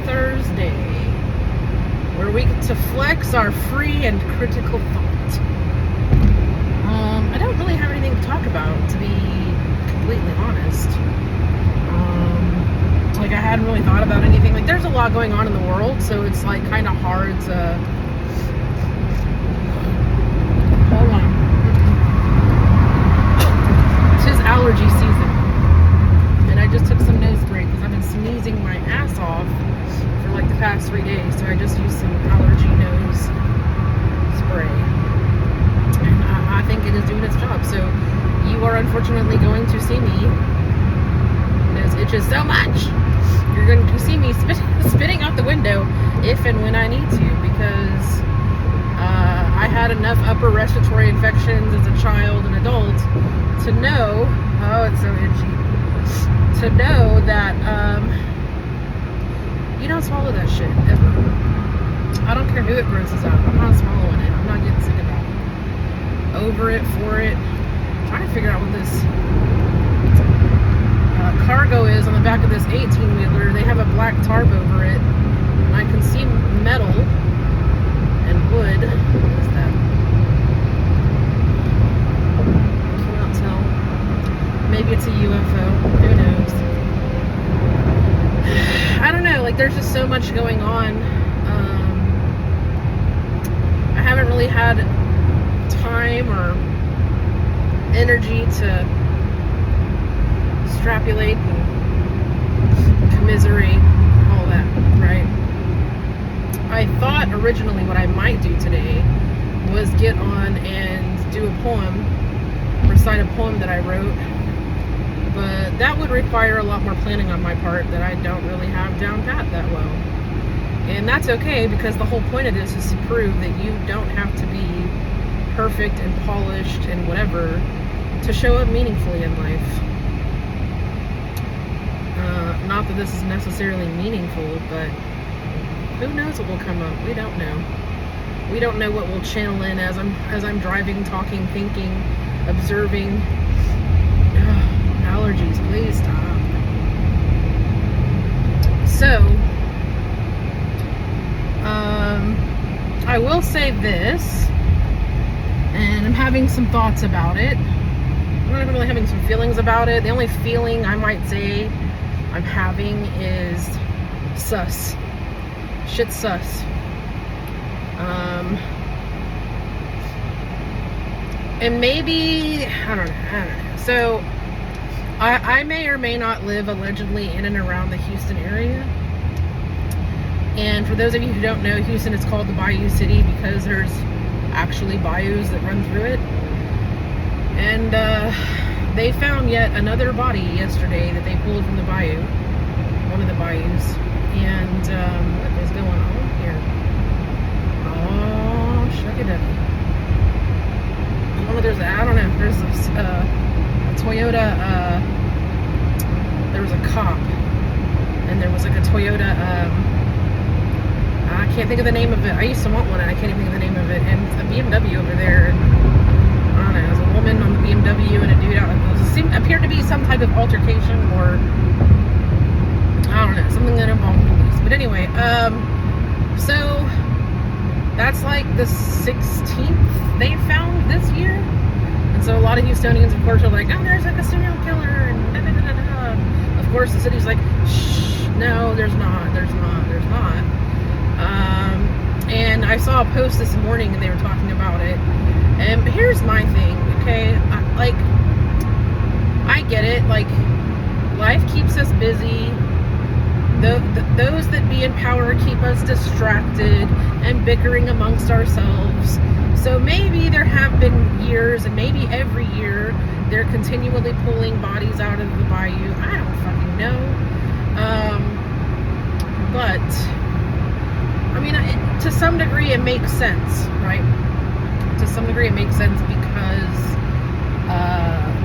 Thursday, where we get to flex our free and critical thought. I don't really have anything to talk about, to be completely honest. Like, I hadn't really thought about anything. Like, there's a lot going on in the world, so it's like kind of hard to... Hold on. It's allergy season, and I just took some nose spray because I've been sneezing my ass off for like the past 3 days, so I just used some allergy nose spray, and I think it is doing its job. So you are unfortunately going to see me, nose itches so much, you're going to see me spitting out the window if and when I need to, because I had enough upper respiratory infections as a child and adult to know, oh, it's so itchy, to know that you don't swallow that shit, ever. I don't care who it grosses out. I'm not swallowing it. I'm not getting sick of that. Over it, for it. I'm trying to figure out what this cargo is on the back of this 18-wheeler. They have a black tarp over it, and I can see metal and wood. What is that? Maybe it's a UFO. Who knows? I don't know. Like, there's just so much going on. I haven't really had time or energy to extrapolate and commiserate, all that, right? I thought originally what I might do today was get on and do a poem, recite a poem that I wrote. But that would require a lot more planning on my part that I don't really have down pat that well. And that's okay, because the whole point of this is to prove that you don't have to be perfect and polished and whatever to show up meaningfully in life. Not that this is necessarily meaningful, but who knows what will come up? We don't know. We don't know what will channel in as I'm driving, talking, thinking, observing. Allergies, please stop. So, I will say this, and I'm having some thoughts about it. I'm not even really having some feelings about it. The only feeling I might say I'm having is sus. Shit sus. And maybe, I don't know. So, I may or may not live allegedly in and around the Houston area. And for those of you who don't know, Houston is called the Bayou City because there's actually bayous that run through it. And they found yet another body yesterday that they pulled from the bayou, one of the bayous. And what is going on here? Oh, shucky-ducky. There's this Toyota, there was a cop, and there was like a Toyota, I can't think of the name of it. I used to want one, and I can't even think of the name of it, and a BMW over there, and I don't know, there was a woman on the BMW and a dude out, it appeared to be some type of altercation, or, I don't know, something that involved police. But anyway, so, that's like the 16th they found this year. So a lot of Houstonians, of course, are like, oh, there's like a serial killer, and da, da, da, da, da. Of course, the city's like, shh, no, there's not. And I saw a post this morning, and they were talking about it. And here's my thing, okay? I get it. Like, life keeps us busy. Those that be in power keep us distracted and bickering amongst ourselves. So maybe there have been years, and maybe every year, they're continually pulling bodies out of the bayou. I don't fucking know. But, I mean, to some degree, it makes sense, right? To some degree, it makes sense because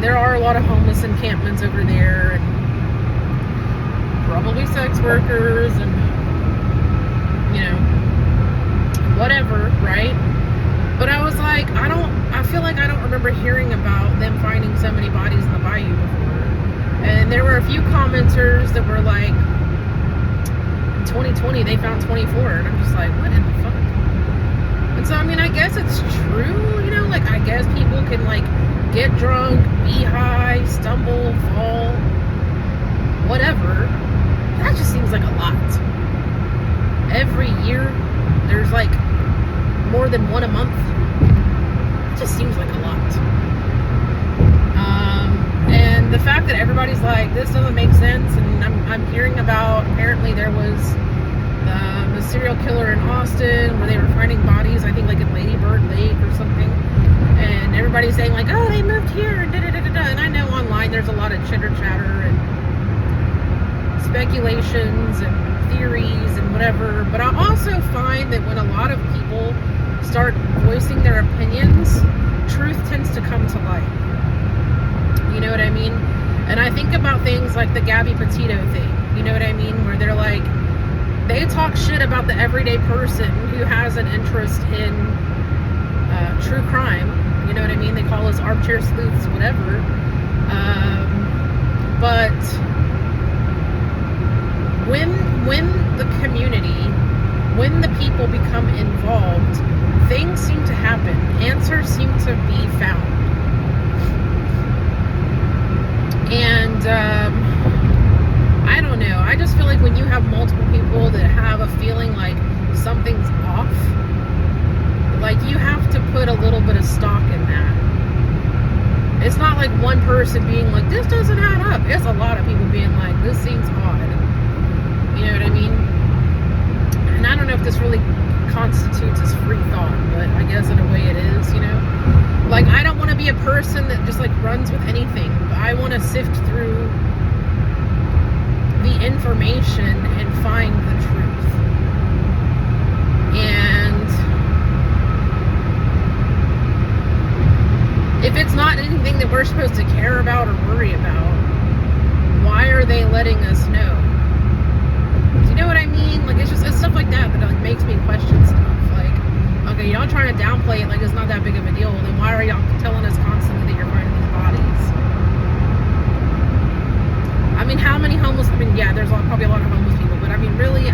there are a lot of homeless encampments over there, and probably sex workers, and, you know, whatever, right? But I was like, I feel like I don't remember hearing about them finding so many bodies in the bayou before. And there were a few commenters that were like, 2020 they found 24, and I'm just like, what in the fuck? And so, I mean, I guess it's true, you know, like, I guess people can, like, get drunk, be high, stumble, fall, whatever. That just seems like a lot. Every year, there's, like, more than one a month. It just seems like a lot. And the fact that everybody's like, this doesn't make sense, and I'm hearing about, apparently there was the serial killer in Austin where they were finding bodies, I think like at Lady Bird Lake or something, and everybody's saying like, oh, they moved here, and da-da-da-da-da. And I know online there's a lot of chitter chatter and speculations and theories and whatever, but I also find that when a lot of people start voicing their opinions, truth tends to come to light. You know what I mean? And I think about things like the Gabby Petito thing, you know what I mean? Where they're like, they talk shit about the everyday person who has an interest in true crime. You know what I mean? They call us armchair sleuths, whatever. But when the community, when the people become involved, things seem to happen. Answers seem to be found. And I don't know. I just feel like when you have multiple people that have a feeling like something's off, like you have to put a little bit of stock in that. It's not like one person being like, this doesn't add up. It's a lot of people being like, this seems odd. You know what I mean? And I don't know if this really constitutes as free thought, but I guess in a way it is, you know? Like, I don't want to be a person that just like runs with anything, but I want to sift through the information and find the truth. And if it's not anything that we're supposed to care about or worry about, why are they letting us know? Do you know what I mean? Like, it's stuff like that that like makes me question stuff. Like, okay, y'all trying to downplay it like it's not that big of a deal, then why are y'all telling us constantly that you're finding these bodies? I mean, how many homeless, I mean, yeah, there's probably a lot of homeless people, but I mean, really,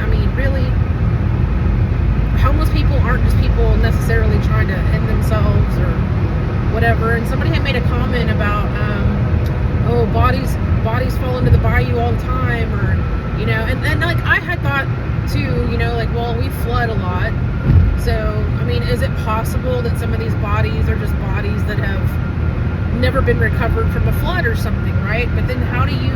homeless people aren't just people necessarily trying to end themselves or whatever. And somebody had made a comment about, oh, bodies fall into the bayou all the time, or, you know, and like, I had thought too, you know, like, well, we flood a lot. So, I mean, is it possible that some of these bodies are just bodies that have never been recovered from a flood or something, right? But then how do you,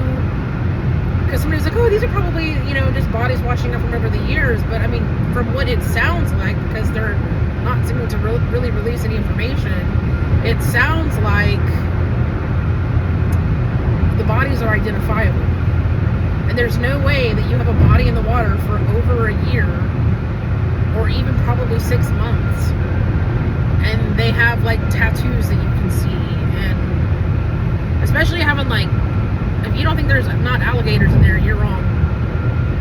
because somebody's like, oh, these are probably, you know, just bodies washing up from over the years. But I mean, from what it sounds like, because they're not seeming to really release any information, it sounds like the bodies are identifiable. And there's no way that you have a body in the water for over a year, or even probably 6 months, and they have like tattoos that you can see, and especially having like, if you don't think there's not alligators in there, you're wrong.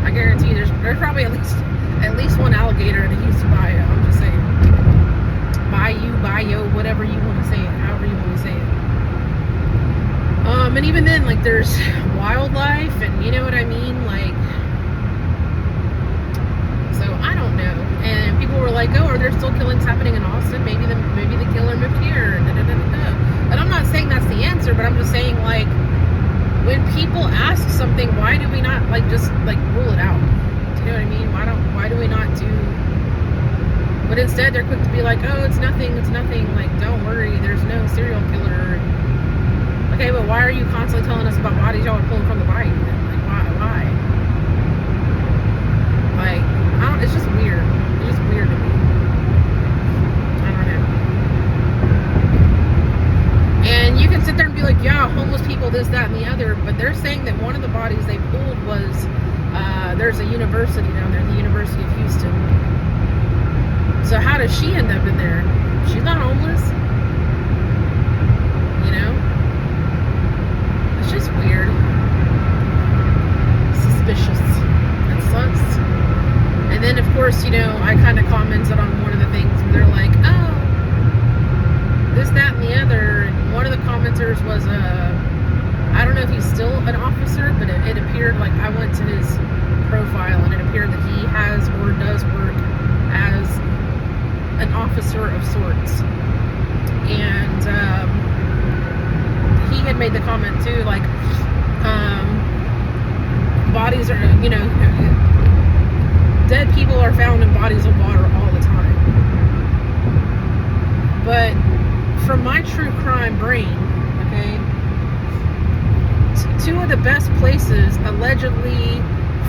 I guarantee you there's probably at least one alligator in the Houston Bayou. I'm just saying. Bayou, whatever you want to say it, however you want to say it. And even then, like, there's wildlife, and you know what I mean, like, so I don't know. And people were like, oh, are there still killings happening in Austin? Maybe the killer moved here. And I'm not saying that's the answer, but I'm just saying, like, when people ask something, why do we not like just like rule it out? Do you know what I mean? Why do we not do? But instead, they're quick to be like, oh, it's nothing. Like, don't worry, there's no serial killer. Okay, but why are you constantly telling us about bodies y'all are pulling from the bayou? Like, why? Like, it's just weird. It's just weird to me. I don't know. And you can sit there and be like, yeah, homeless people, this, that, and the other, but they're saying that one of the bodies they pulled was, there's a university down there, the University of Houston. So how does she end up in there? She's not homeless. You know? It's just weird. Suspicious. It sucks. And then, of course, you know, I kind of commented on one of the things where they're like, oh, this, that, and the other. And one of the commenters was, I don't know if he's still an officer, but it appeared like I went to his profile, and it appeared that he has or does work as an officer of sorts. And he had made the comment too, like, bodies are, dead people are found in bodies of water all the time. But from my true crime brain, okay, two of the best places allegedly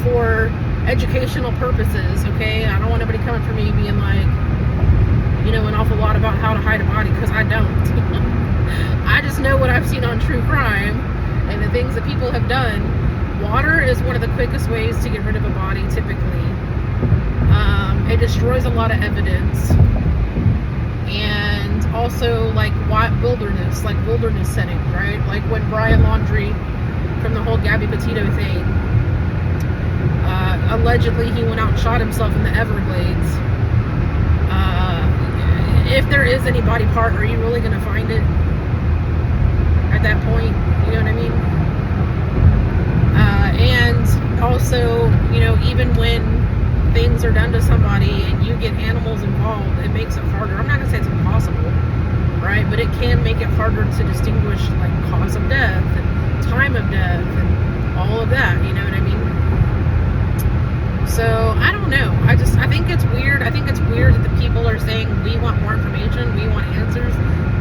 for educational purposes, okay, I don't want anybody coming for me being like, an awful lot about how to hide a body, because I don't. I just know what I've seen on true crime and the things that people have done. Water is one of the quickest ways to get rid of a body, typically. It destroys a lot of evidence. And also, like, wilderness settings, right? Like when Brian Laundrie, from the whole Gabby Petito thing, allegedly he went out and shot himself in the Everglades. If there is any body part, are you really going to find it at that point? You know what I mean? And also, even when things are done to somebody and you get animals involved, it makes it harder. I'm not going to say it's impossible, right? But it can make it harder to distinguish, like, cause of death and time of death and all of that, you know what I mean? So, I don't know. I think it's weird. I think it's weird that the people are saying, we want more information, we want answers.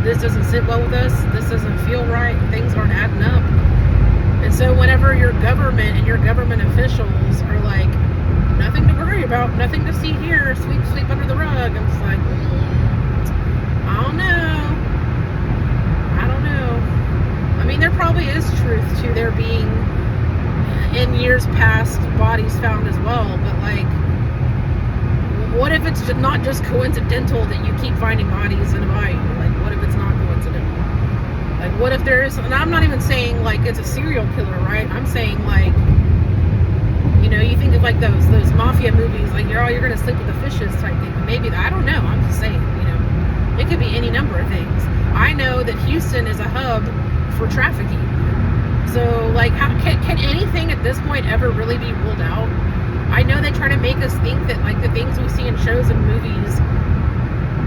This doesn't sit well with us. This doesn't feel right. Things aren't adding up. And so whenever your government and your government officials are like, nothing to worry about, nothing to see here, sweep under the rug, I'm just like, I don't know. I mean, there probably is truth to there being, in years past, bodies found as well, but, like, what if it's not just coincidental that you keep finding bodies in a bayou? Like, what if it's not coincidental? Like, what if there is, and I'm not even saying, like, it's a serial killer, right? I'm saying, like, you think of, like, those mafia movies, like, you're gonna sleep with the fishes type thing. Maybe, I don't know, I'm just saying, it could be any number of things. I know that Houston is a hub for trafficking. So, like, how can anything at this point ever really be ruled out? I know they try to make us think that, like, the things we see in shows and movies,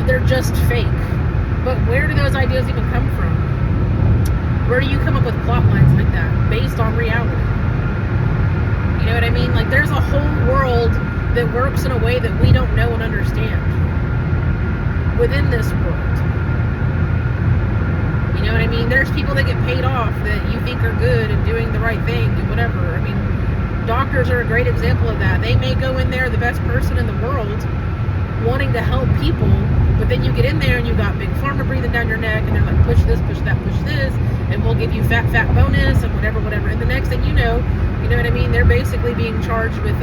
they're just fake. But where do those ideas even come from? Where do you come up with plot lines like that based on reality? You know what I mean? Like, there's a whole world that works in a way that we don't know and understand within this world. You know what I mean? There's people that get paid off that you think are good and doing the right thing and whatever. I mean, doctors are a great example of that. They may go in there the best person in the world wanting to help people, but then you get in there and you got big pharma breathing down your neck and they're like, push this, push that, push this, and we'll give you fat bonus and whatever. And the next thing you know what I mean? They're basically being charged with,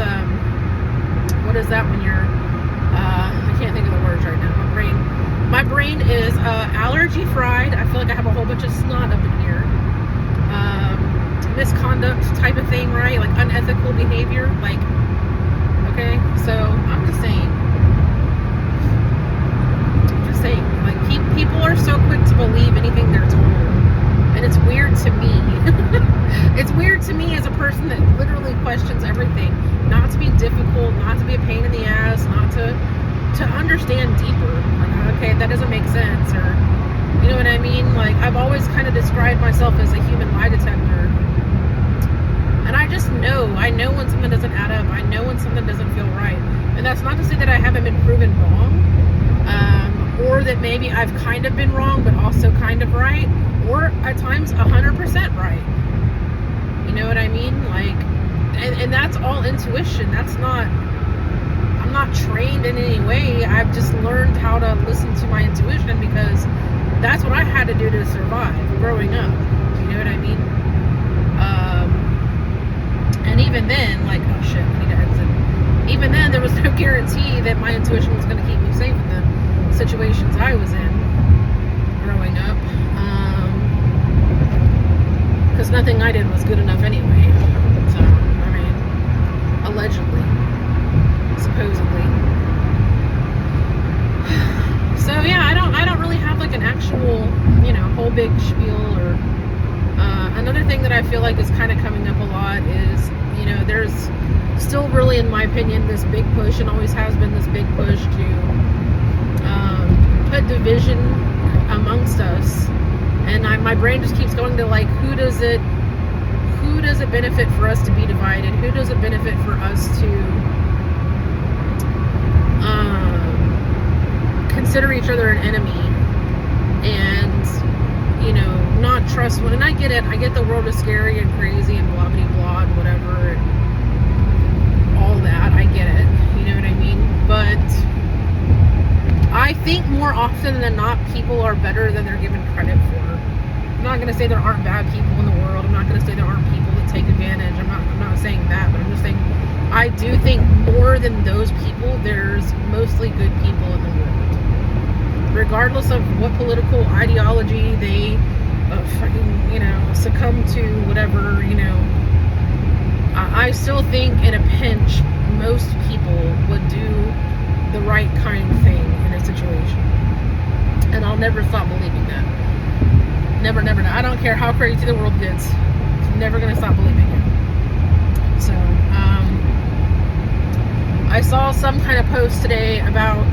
what is that when you're, I can't think of the words right now. My brain is allergy fried. I feel like I have a whole bunch of snot up in here. Misconduct type of thing, right? Like unethical behavior. Like, okay, so I'm just saying. Like, people are so quick to believe anything they're told. And it's weird to me. It's weird to me as a person that literally questions everything. Not to be difficult, not to be a pain in the ass, not to understand deeper. Like, okay, that doesn't make sense, or, you know what I mean? Like, I've always kind of described myself as a human lie detector. And I just know. I know when something doesn't add up. I know when something doesn't feel right. And that's not to say that I haven't been proven wrong. Or that maybe I've kind of been wrong, but also kind of right. Or at times 100% right. You know what I mean? Like, and that's all intuition. I'm not trained in any way. I've just learned how to listen to my intuition because that's what I had to do to survive growing up. You know what I mean? And even then, like, oh shit, I need to exit. Even then, there was no guarantee that my intuition was going to keep me safe in the situations I was in growing up. Because nothing I did was good enough anyway. So, I mean, allegedly. Supposedly. So yeah, I don't really have like an actual, whole big spiel or Another thing that I feel like is kind of coming up a lot is, there's still really, in my opinion, this big push, and always has been this big push to put division amongst us. And my brain just keeps going to, like, who does it benefit for us to be divided? Who does it benefit for us to consider each other an enemy and not trust one? And I get it. I get the world is scary and crazy and blah blah blah and whatever and all that. I get it. You know what I mean? But I think more often than not, people are better than they're given credit for. I'm not going to say there aren't bad people in the world. I'm not going to say there aren't people that take advantage. I'm not saying that, but I'm just saying I do think more than those people, there's mostly good people in the world. Regardless of what political ideology they succumb to, whatever, I still think in a pinch, most people would do the right kind of thing in a situation. And I'll never stop believing that. Never. I don't care how crazy the world gets. I'm never going to stop believing it. So, I saw some kind of post today about,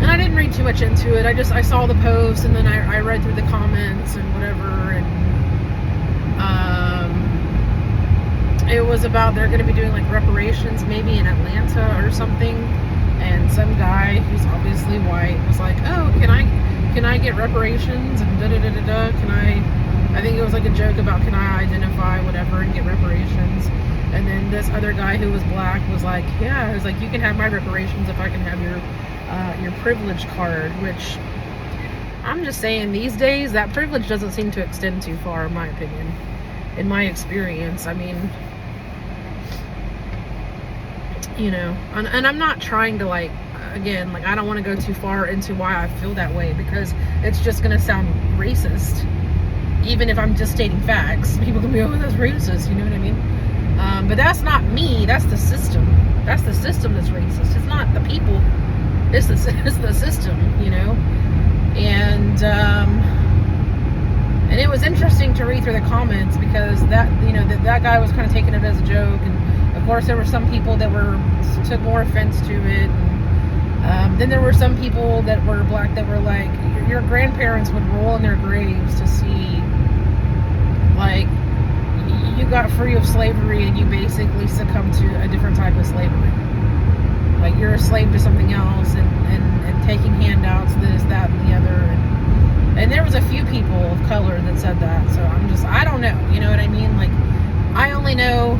and I didn't read too much into it. I saw the post, and then I read through the comments and whatever, and it was about they're going to be doing like reparations maybe in Atlanta or something, and some guy who's obviously white was like, oh, can I get reparations, and can I think it was like a joke about, can I identify whatever and get reparations? And then this other guy who was black was like, yeah, it was like, you can have my reparations if I can have your privilege card. Which I'm just saying, these days that privilege doesn't seem to extend too far, in my opinion, in my experience. I mean, and I'm not trying to, like, again, like, I don't want to go too far into why I feel that way, because it's just going to sound racist. Even if I'm just stating facts, people can be, oh, that's racist, you know what I mean? But that's not me, that's the system. That's the system that's racist. It's not the people, it's the system, And it was interesting to read through the comments, because that guy was kind of taking it as a joke, and of course there were some people that took more offense to it. And then there were some people that were black that were like, your grandparents would roll in their graves to see, like, you got free of slavery and you basically succumbed to a different type of slavery. Like, you're a slave to something else, and taking handouts, this, that, and the other. And there was a few people of color that said that. So I don't know, you know what I mean? Like, I only know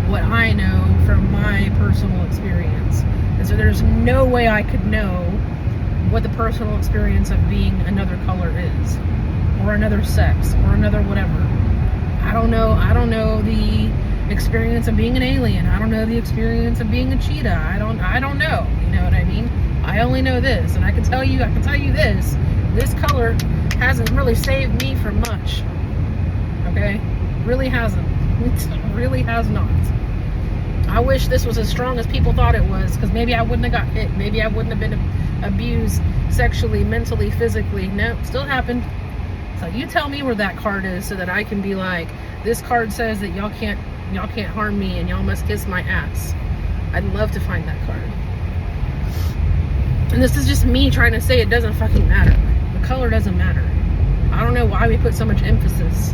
what I know from my personal experience. And so there's no way I could know what the personal experience of being another color is, or another sex, or another whatever. I don't know the experience of being an alien. I don't know the experience of being a cheetah. I don't know, you know what I mean? I only know this, and I can tell you this color hasn't really saved me from much. Okay? Really hasn't. It really has not. I wish this was as strong as people thought it was, because maybe I wouldn't have got hit. Maybe I wouldn't have been abused sexually, mentally, physically. No, still happened. So you tell me where that card is, so that I can be like, this card says that y'all can't harm me, and y'all must kiss my ass. I'd love to find that card. And this is just me trying to say it doesn't fucking matter. The color doesn't matter. I don't know why we put so much emphasis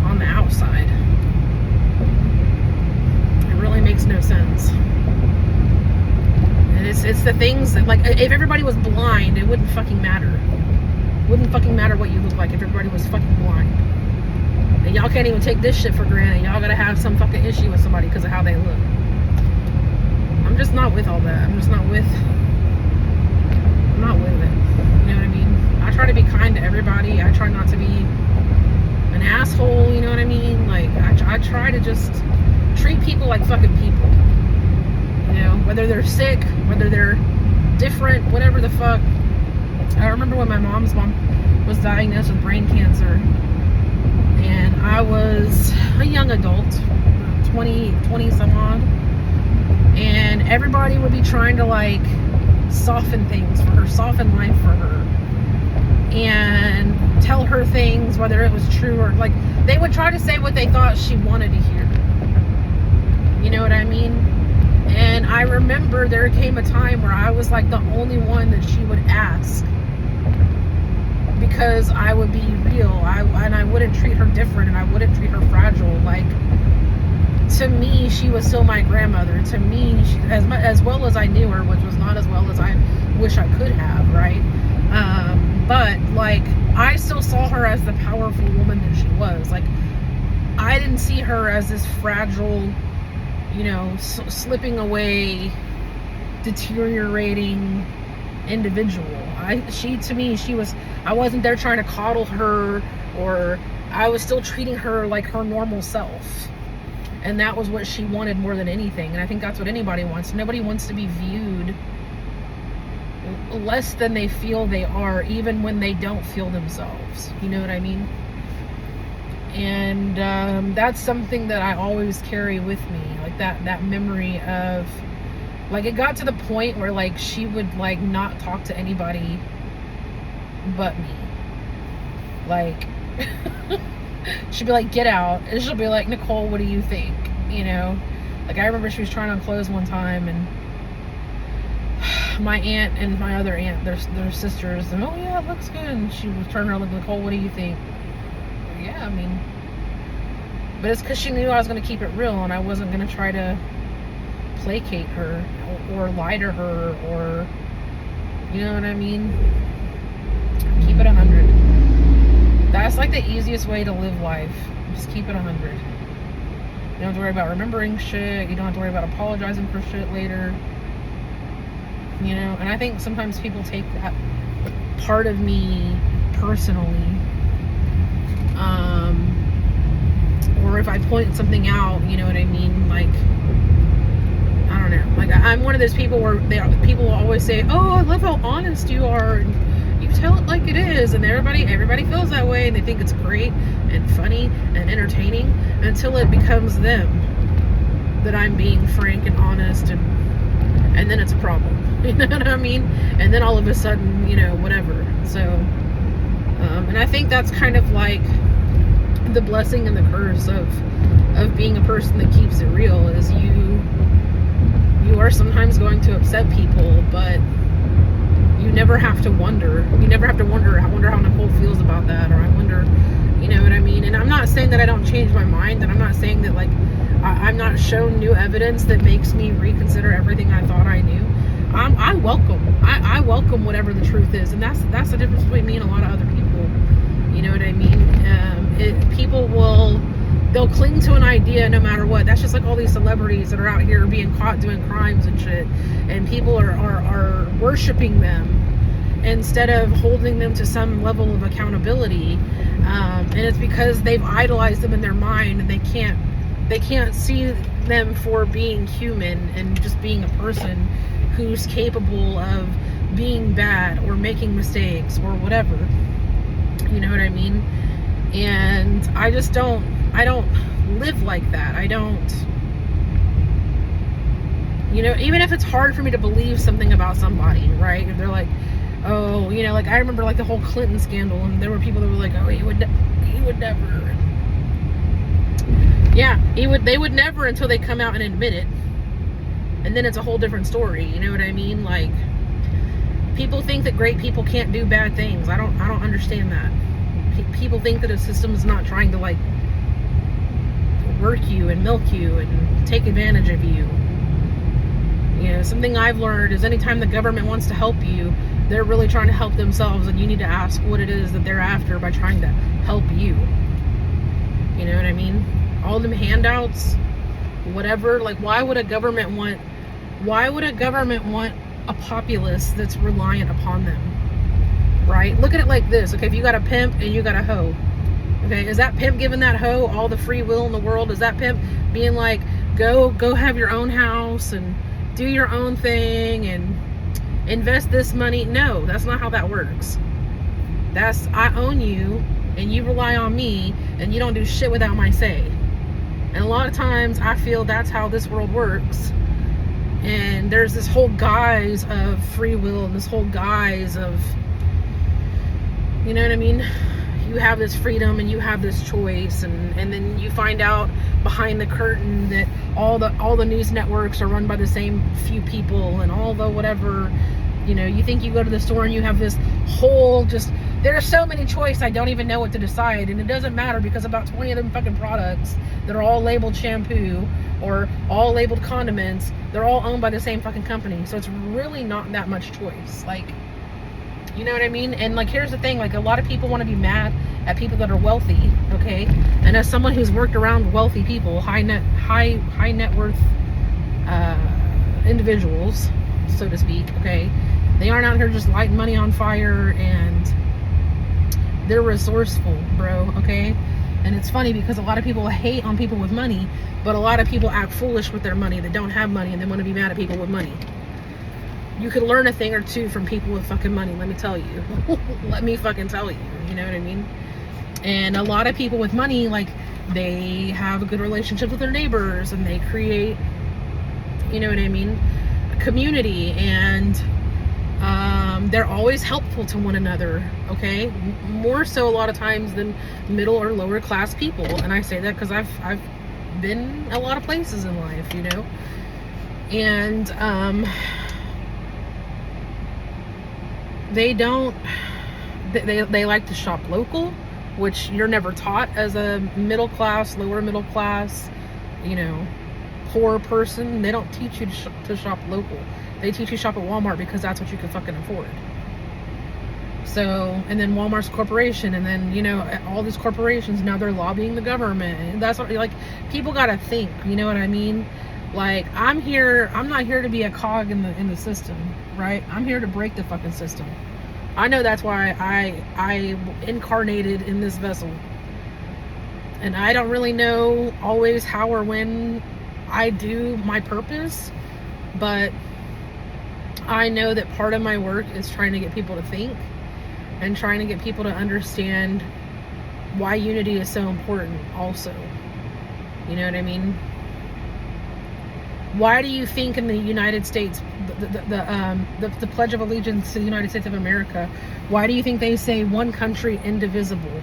on the outside. It really makes no sense. And it's the things that, like, if everybody was blind, it wouldn't fucking matter. It wouldn't fucking matter what you look like if everybody was fucking blind. And y'all can't even take this shit for granted. Y'all gotta have some fucking issue with somebody because of how they look. I'm just not with all that. I'm not with it. You know what I mean? I try to be kind to everybody. I try not to be an asshole, you know what I mean? Like, I try to just treat people like fucking people. Whether they're sick, whether they're different, whatever the fuck. I remember when my mom's mom was diagnosed with brain cancer, and I was a young adult, 20 some odd, and everybody would be trying to, like, soften things for her, soften life for her, and tell her things things, whether it was true or like they would try to say what they thought she wanted to hear. You know what I mean? And I remember there came a time where I was like the only one that she would ask, because I would be real. And I wouldn't treat her different, and I wouldn't treat her fragile. Like, to me, she was still my grandmother. To me, she, as well as I knew her, which was not as well as I wish I could have, right? But like, I still saw her as the powerful woman that she was. Like, I didn't see her as this fragile, you know, slipping away, deteriorating individual. To me, I wasn't there trying to coddle her, or I was still treating her like her normal self. And that was what she wanted more than anything. And I think that's what anybody wants. Nobody wants to be viewed less than they feel they are, even when they don't feel themselves. You know what I mean? And that's something that I always carry with me. Like that memory of, like, it got to the point where like she would like not talk to anybody but me. Like, she'd be like, get out. And she'll be like, Nicole, what do you think? You know? Like, I remember she was trying on clothes one time, and my aunt and my other aunt, they're sisters, and, oh yeah, it looks good. And she was turning around like, Nicole, what do you think? Yeah, I mean, but it's because she knew I was going to keep it real, and I wasn't going to try to placate her or lie to her, or, you know what I mean? Keep it 100. That's like the easiest way to live life. Just keep it 100. You don't have to worry about remembering shit. You don't have to worry about apologizing for shit later. You know, and I think sometimes people take that part of me personally. Or if I point something out, you know what I mean? Like, I don't know. Like, I'm one of those people where people will always say, oh, I love how honest you are, and you tell it like it is, and everybody feels that way, and they think it's great and funny and entertaining, until it becomes them that I'm being frank and honest, and then it's a problem. You know what I mean? And then all of a sudden, you know, whatever. So, and I think that's kind of like the blessing and the curse of being a person that keeps it real, is you are sometimes going to upset people, but you never have to wonder. You never have to wonder, I wonder how Nicole feels about that, or I wonder, you know what I mean? And I'm not saying that I don't change my mind, and I'm not saying that, like, I'm not shown new evidence that makes me reconsider everything I thought I knew. I welcome whatever the truth is, and that's the difference between me and a lot of other people. You know what I mean? They'll cling to an idea no matter what. That's just like all these celebrities that are out here being caught doing crimes and shit, and people are worshiping them instead of holding them to some level of accountability. And it's because they've idolized them in their mind, and they can't see them for being human and just being a person who's capable of being bad or making mistakes or whatever. You know what I mean? And I don't live like that. I don't, you know, even if it's hard for me to believe something about somebody, right? If they're like, oh, you know, like, I remember like the whole Clinton scandal, and there were people that were like, oh, he would never. Yeah, they would never, until they come out and admit it. And then it's a whole different story. You know what I mean? Like, people think that great people can't do bad things. I don't understand that. People think that a system is not trying to, like, work you and milk you and take advantage of you. You know, something I've learned is anytime the government wants to help you, they're really trying to help themselves, and you need to ask what it is that they're after by trying to help you. You know what I mean? All them handouts, whatever. Like, why would a government want a populace that's reliant upon them? Right? Look at it like this. Okay, if you got a pimp and you got a hoe, okay, is that pimp giving that hoe all the free will in the world? Is that pimp being like, go have your own house and do your own thing and invest this money? No, that's not how that works. That's, I own you and you rely on me, and you don't do shit without my say. And a lot of times I feel that's how this world works. And there's this whole guise of free will, and this whole guise of, you know what I mean? You you have this freedom and you have this choice, and then you find out behind the curtain that all the news networks are run by the same few people, and all the whatever, you think you go to the store and you have this whole there are so many choices, I don't even know what to decide, and it doesn't matter because about 20 of them fucking products that are all labeled shampoo or all labeled condiments, they're all owned by the same fucking company, so it's really not that much choice. Like, you know what I mean? And like, here's the thing, like, a lot of people want to be mad at people that are wealthy, okay? And as someone who's worked around wealthy people, high net worth individuals, so to speak, okay, they aren't out here just lighting money on fire, and they're resourceful, bro, okay? And it's funny because a lot of people hate on people with money, but a lot of people act foolish with their money that don't have money, and they want to be mad at people with money. You could learn a thing or two from people with fucking money, let me tell you. Let me fucking tell you, you know what I mean? And a lot of people with money, like, they have a good relationship with their neighbors, and they create, you know what I mean, a community, and they're always helpful to one another, okay? More so a lot of times than middle or lower class people. And I say that because I've been a lot of places in life, and they like to shop local, which you're never taught as a middle class, lower middle class, poor person. They don't teach you to shop local. They teach you shop at Walmart because that's what you can fucking afford. So, and then Walmart's a corporation, and then, all these corporations, now they're lobbying the government. And that's what, like, people gotta think, you know what I mean? Like, I'm not here to be a cog in the system, right? I'm here to break the fucking system. I know that's why I incarnated in this vessel. And I don't really know always how or when I do my purpose, but I know that part of my work is trying to get people to think and trying to get people to understand why unity is so important also. You know what I mean? Why do you think in the United States, the Pledge of Allegiance to the United States of America, why do you think they say one country, indivisible?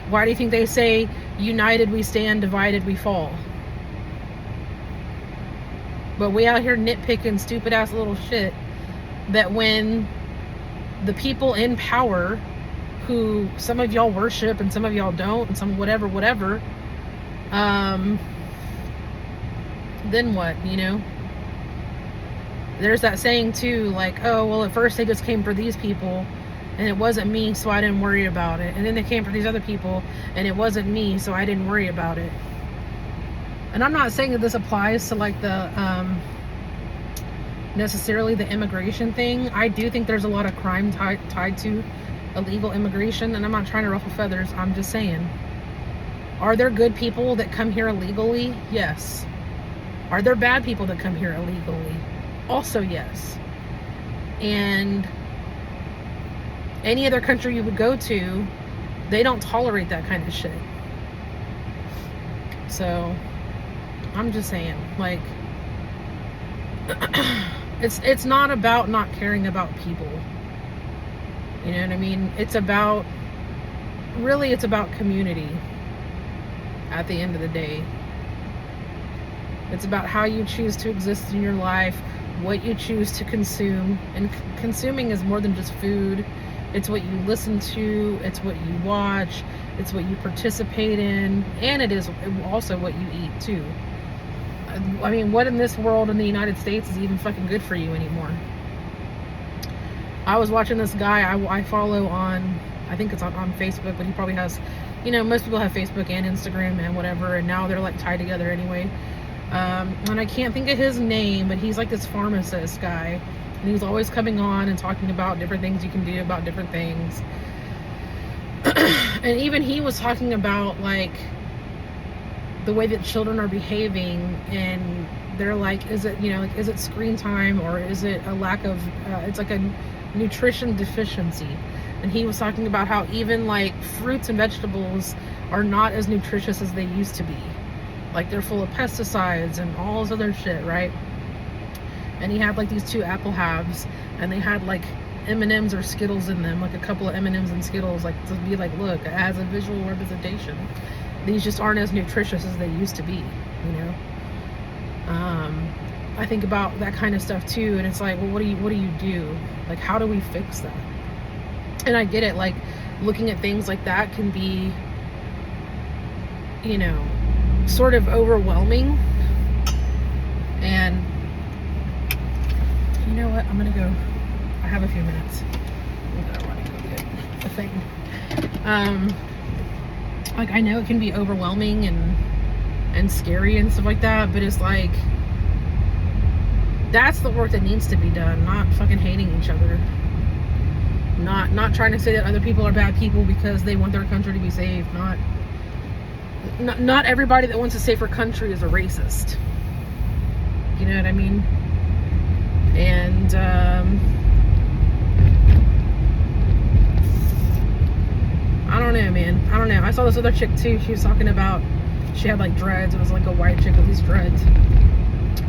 Why do you think they say united we stand, divided we fall? But we out here nitpicking stupid ass little shit that when the people in power, who some of y'all worship and some of y'all don't, and some whatever, then what, There's that saying too, like, oh, well, at first they just came for these people and it wasn't me, so I didn't worry about it. And then they came for these other people and it wasn't me, so I didn't worry about it. And I'm not saying that this applies to like the necessarily the immigration thing. I do think there's a lot of crime tied to illegal immigration, and I'm not trying to ruffle feathers. I'm just saying, are there good people that come here illegally? Yes. Are there bad people that come here illegally? Also yes. And any other country you would go to, they don't tolerate that kind of shit. So I'm just saying, like, it's not about not caring about people. You know what I mean? It's about community at the end of the day. It's about how you choose to exist in your life, what you choose to consume. And consuming is more than just food. It's what you listen to, it's what you watch, it's what you participate in, and it is also what you eat too. I mean, what in this world in the United States is even fucking good for you anymore? I was watching this guy I follow on, I think it's on Facebook, but he probably has, most people have Facebook and Instagram and whatever, and now they're like tied together anyway. And I can't think of his name, but he's like this pharmacist guy, and he's always coming on and talking about different things you can do about different things. And even he was talking about like the way that children are behaving, and they're like, is it, is it screen time, or is it a lack of, it's like a nutrition deficiency. And he was talking about how even like fruits and vegetables are not as nutritious as they used to be. Like, they're full of pesticides and all this other shit, right? And he had like these two apple halves, and they had like M&Ms or Skittles in them, like a couple of M&Ms and Skittles, like to be like, look, as a visual representation, these just aren't as nutritious as they used to be, you know. I think about that kind of stuff too, and it's like, well, what do you do? Like, how do we fix that? And I get it, like looking at things like that can be, you know, sort of overwhelming. And you know what, I'm gonna go, I have a few minutes, I'm gonna run and go get a thing. Like, I know it can be overwhelming and scary and stuff like that, but it's like, that's the work that needs to be done, not fucking hating each other, not trying to say that other people are bad people because they want their country to be safe. Not everybody that wants a safer country is a racist, you know what I mean? And I don't know, man, I don't know. I saw this other chick too, she was talking about, she had like dreads, it was like a white chick with these dreads,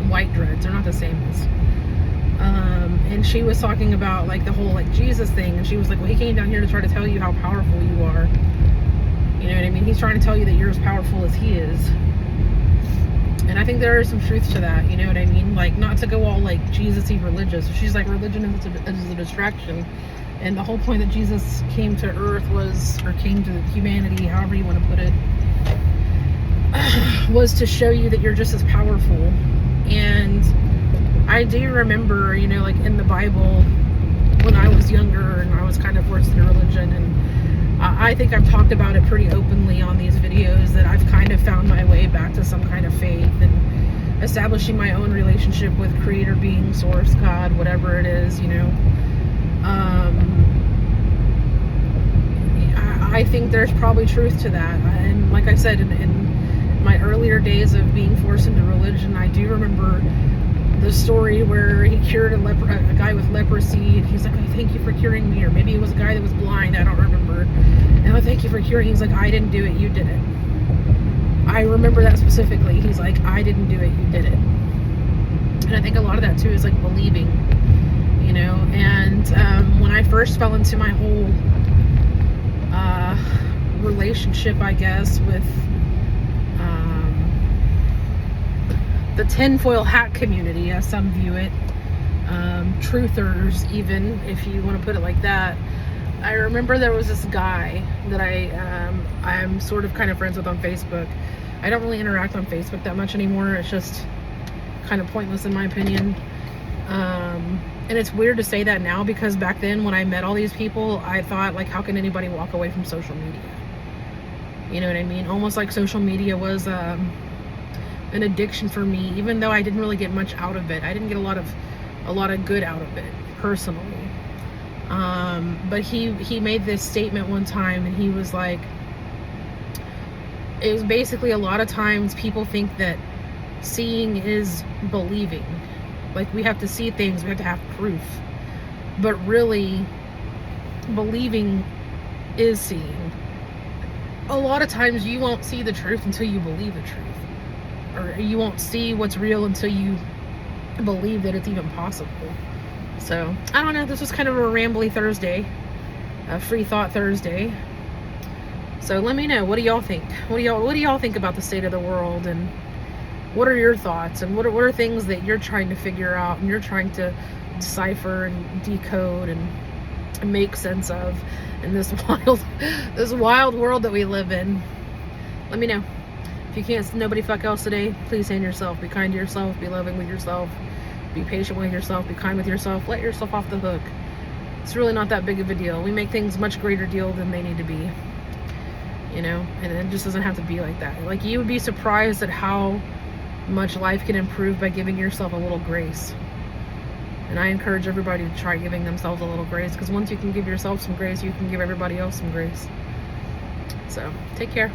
white dreads, they're not the same as, and she was talking about like the whole like Jesus thing, and she was like, well, he came down here to try to tell you how powerful you are, you know what I mean? He's trying to tell you that you're as powerful as he is. And I think there is some truth to that, you know what I mean? Like, not to go all like Jesus-y religious. She's like, religion is a distraction, and the whole point that Jesus came to earth was, or came to humanity, however you want to put it, was to show you that you're just as powerful. And I do remember, you know, like in the Bible, when I was younger and I was kind of forced into religion, and I think I've talked about it pretty openly on these videos, that I've kind of found my way back to some kind of faith and establishing my own relationship with creator, being, source, God, whatever it is, you know. I think there's probably truth to that. And like I said, in my earlier days of being forced into religion, I do remember the story where he cured a guy with leprosy, and he's like, oh, thank you for curing me. Or maybe it was a guy that was blind, I don't remember. And oh, thank you for curing. He's like, I didn't do it, you did it. I remember that specifically. He's like, I didn't do it, you did it. And I think a lot of that too is like believing, you know. And when I first fell into my whole relationship, I guess, with the tinfoil hat community, as some view it, truthers, even if you want to put it like that. I remember there was this guy that I'm sort of kind of friends with on Facebook. I don't really interact on Facebook that much anymore. It's just kind of pointless in my opinion. And it's weird to say that now, because back then when I met all these people, I thought, like, how can anybody walk away from social media? You know what I mean? Almost like social media was an addiction for me, even though I didn't really get much out of it. I didn't get a lot of good out of it personally. But he made this statement one time, and he was like, it was basically, a lot of times people think that seeing is believing. Like, we have to see things, we have to have proof. But really, believing is seeing. A lot of times you won't see the truth until you believe the truth. Or you won't see what's real until you believe that it's even possible. So, I don't know, this was kind of a rambly Thursday. A free thought Thursday. So let me know, what do y'all think? What do y'all think about the state of the world, and what are your thoughts, and what are things that you're trying to figure out and you're trying to decipher and decode and make sense of in this wild world that we live in? Let me know. If you can't nobody fuck else today, please hand yourself. Be kind to yourself, be loving with yourself, be patient with yourself, be kind with yourself, let yourself off the hook. It's really not that big of a deal. We make things much greater deal than they need to be, you know, and it just doesn't have to be like that. Like, you would be surprised at how much life can improve by giving yourself a little grace. And I encourage everybody to try giving themselves a little grace, because once you can give yourself some grace, you can give everybody else some grace. So, take care.